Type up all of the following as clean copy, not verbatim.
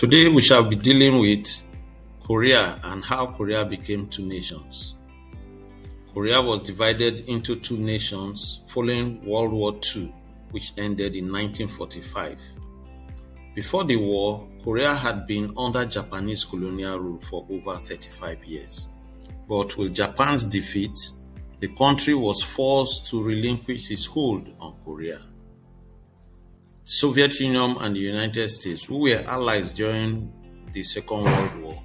Today we shall be dealing with Korea and how Korea became two nations. Korea was divided into two nations following World War II, which ended in 1945. Before the war, Korea had been under Japanese colonial rule for over 35 years. But with Japan's defeat, the country was forced to relinquish its hold on Korea. Soviet Union and the United States, who were allies during the Second World War,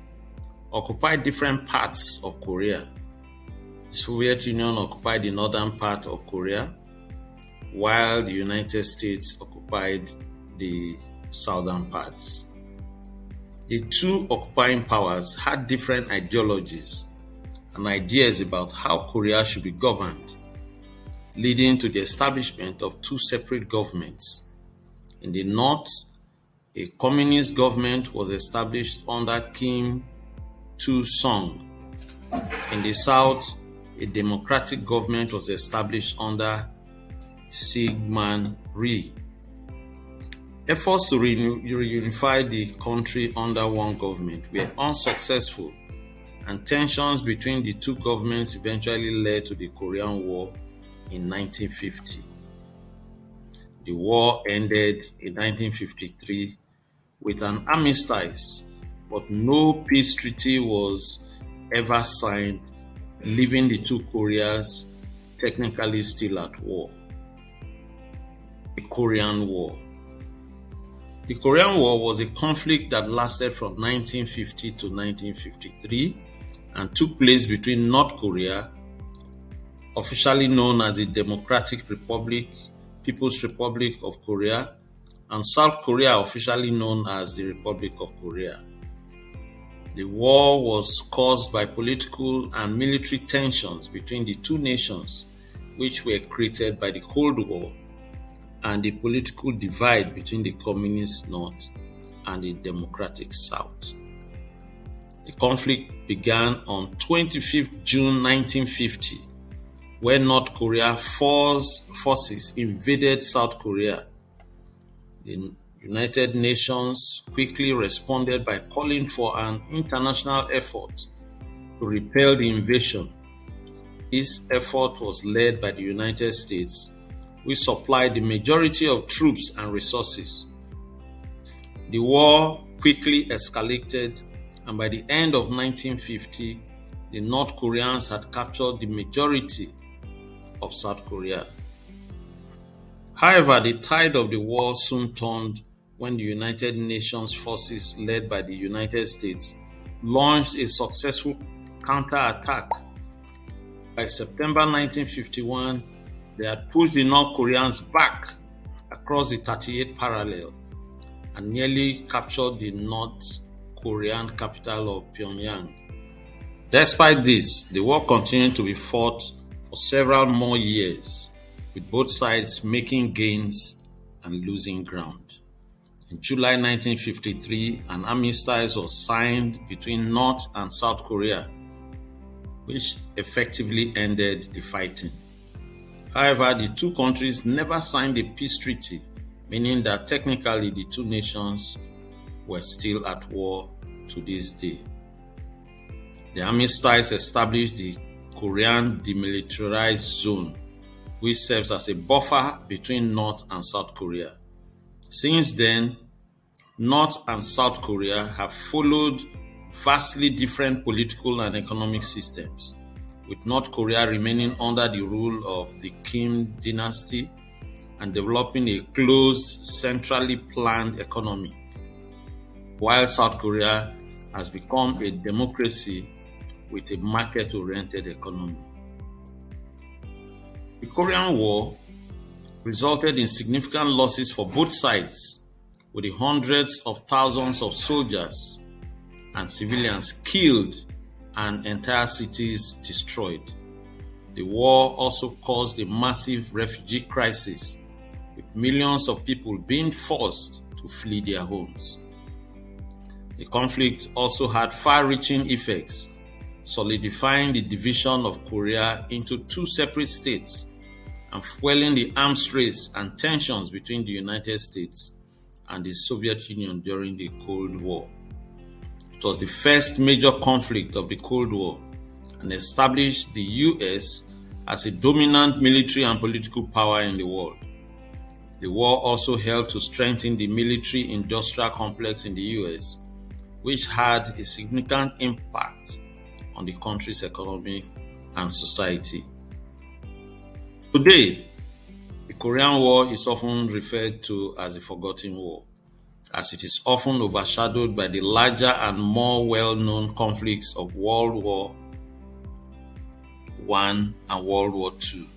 occupied different parts of Korea. The Soviet Union occupied the northern part of Korea, while the United States occupied the southern parts. The two occupying powers had different ideologies and ideas about how Korea should be governed, leading to the establishment of two separate governments. In the north, a communist government was established under Kim Il-sung. In the south, a democratic government was established under Syngman Rhee. Efforts to reunify the country under one government were unsuccessful, and tensions between the two governments eventually led to the Korean War in 1950. The war ended in 1953 with an armistice, but no peace treaty was ever signed, leaving the two Koreas technically still at war. The Korean War. The Korean War was a conflict that lasted from 1950 to 1953 and took place between North Korea, officially known as the People's Republic of Korea, and South Korea, officially known as the Republic of Korea. The war was caused by political and military tensions between the two nations, which were created by the Cold War and the political divide between the Communist North and the Democratic South. The conflict began on 25th June 1950, when North Korea forces invaded South Korea. The United Nations quickly responded by calling for an international effort to repel the invasion. This effort was led by the United States, which supplied the majority of troops and resources. The war quickly escalated, and by the end of 1950, the North Koreans had captured the majority of South Korea. However, the tide of the war soon turned when the United Nations forces led by the United States launched a successful counterattack. By September 1951, they had pushed the North Koreans back across the 38th parallel and nearly captured the North Korean capital of Pyongyang. Despite this, the war continued to be fought for several more years, with both sides making gains and losing ground. In July 1953, an armistice was signed between North and South Korea, which effectively ended the fighting. However, the two countries never signed a peace treaty, meaning that technically the two nations were still at war to this day. The armistice established the Korean Demilitarized Zone, which serves as a buffer between North and South Korea. Since then, North and South Korea have followed vastly different political and economic systems, with North Korea remaining under the rule of the Kim dynasty and developing a closed, centrally planned economy, while South Korea has become a democracy with a market-oriented economy. The Korean War resulted in significant losses for both sides, with the hundreds of thousands of soldiers and civilians killed and entire cities destroyed. The war also caused a massive refugee crisis, with millions of people being forced to flee their homes. The conflict also had far-reaching effects, solidifying the division of Korea into two separate states and fueling the arms race and tensions between the United States and the Soviet Union during the Cold War. It was the first major conflict of the Cold War and established the US as a dominant military and political power in the world. The war also helped to strengthen the military-industrial complex in the US, which had a significant impact on the country's economy and society. Today, the Korean War is often referred to as a forgotten war, as it is often overshadowed by the larger and more well-known conflicts of World War I and World War II.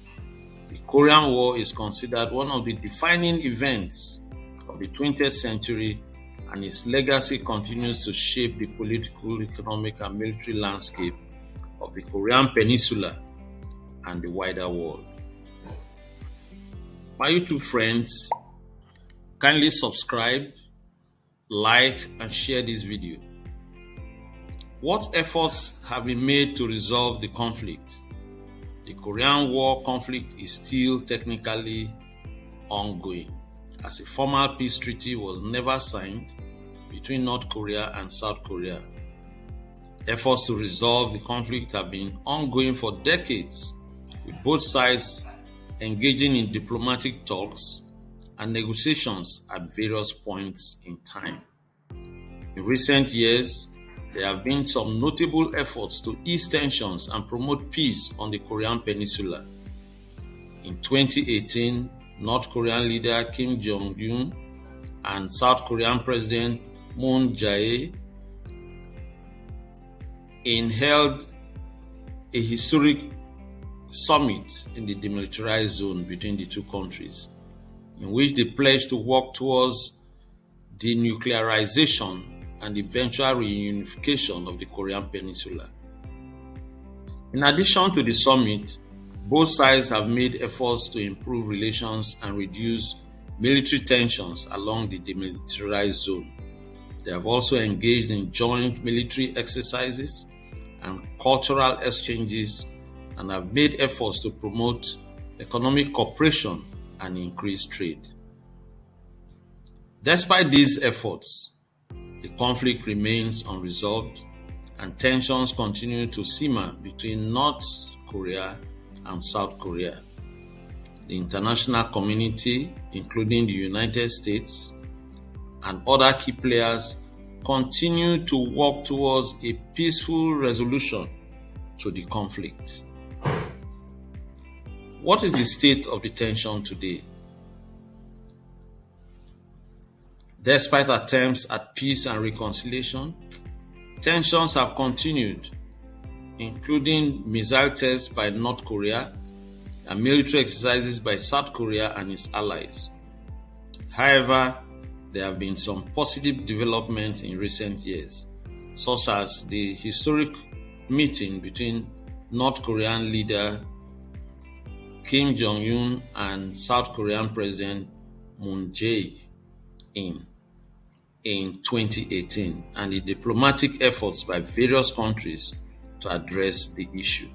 The Korean War is considered one of the defining events of the 20th century, and its legacy continues to shape the political, economic, and military landscape of the Korean Peninsula and the wider world. My YouTube friends, kindly subscribe, like, and share this video. What efforts have been made to resolve the conflict? The Korean War conflict is still technically ongoing, as a formal peace treaty was never signed between North Korea and South Korea. Efforts to resolve the conflict have been ongoing for decades, with both sides engaging in diplomatic talks and negotiations at various points in time. In recent years, there have been some notable efforts to ease tensions and promote peace on the Korean Peninsula. In 2018, North Korean leader Kim Jong-un and South Korean President Moon Jae-in held a historic summit in the demilitarized zone between the two countries, in which they pledged to work towards denuclearization and eventual reunification of the Korean Peninsula. In addition to the summit, both sides have made efforts to improve relations and reduce military tensions along the demilitarized zone. They have also engaged in joint military exercises and cultural exchanges, and have made efforts to promote economic cooperation and increase trade. Despite these efforts, the conflict remains unresolved and tensions continue to simmer between North Korea and South Korea. The international community, including the United States and other key players, continue to work towards a peaceful resolution to the conflict. What is the state of the tension today? Despite attempts at peace and reconciliation, tensions have continued, including missile tests by North Korea and military exercises by South Korea and its allies. However, there have been some positive developments in recent years, such as the historic meeting between North Korean leader Kim Jong-un and South Korean President Moon Jae-in in 2018, and the diplomatic efforts by various countries to address the issue.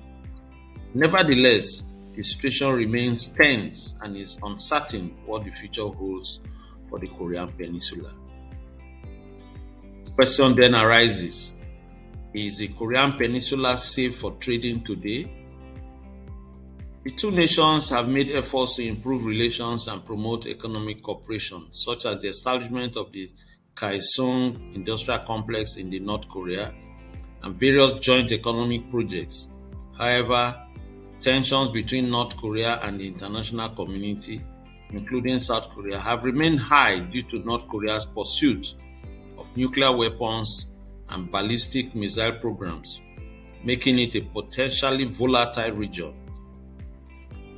Nevertheless, the situation remains tense and is uncertain what the future holds for the Korean Peninsula. The question then arises, is the Korean Peninsula safe for trading today? The two nations have made efforts to improve relations and promote economic cooperation, such as the establishment of the Kaesong Industrial Complex in the North Korea and various joint economic projects. However, tensions between North Korea and the international community, including South Korea, have remained high due to North Korea's pursuit of nuclear weapons and ballistic missile programs, making it a potentially volatile region.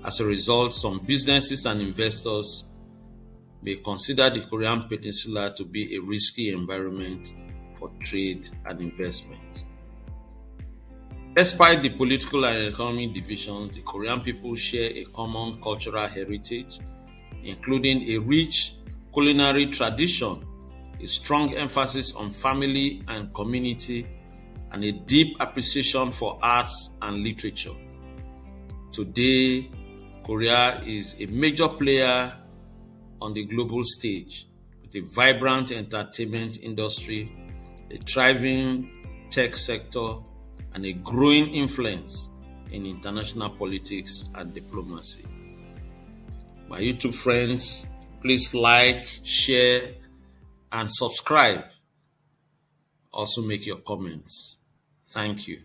As a result, some businesses and investors may consider the Korean Peninsula to be a risky environment for trade and investment. Despite the political and economic divisions, the Korean people share a common cultural heritage, including a rich culinary tradition, a strong emphasis on family and community, and a deep appreciation for arts and literature. Today, Korea is a major player on the global stage with a vibrant entertainment industry, a thriving tech sector, and a growing influence in international politics and diplomacy. My YouTube friends, please like, share, and subscribe. Also make your comments. Thank you.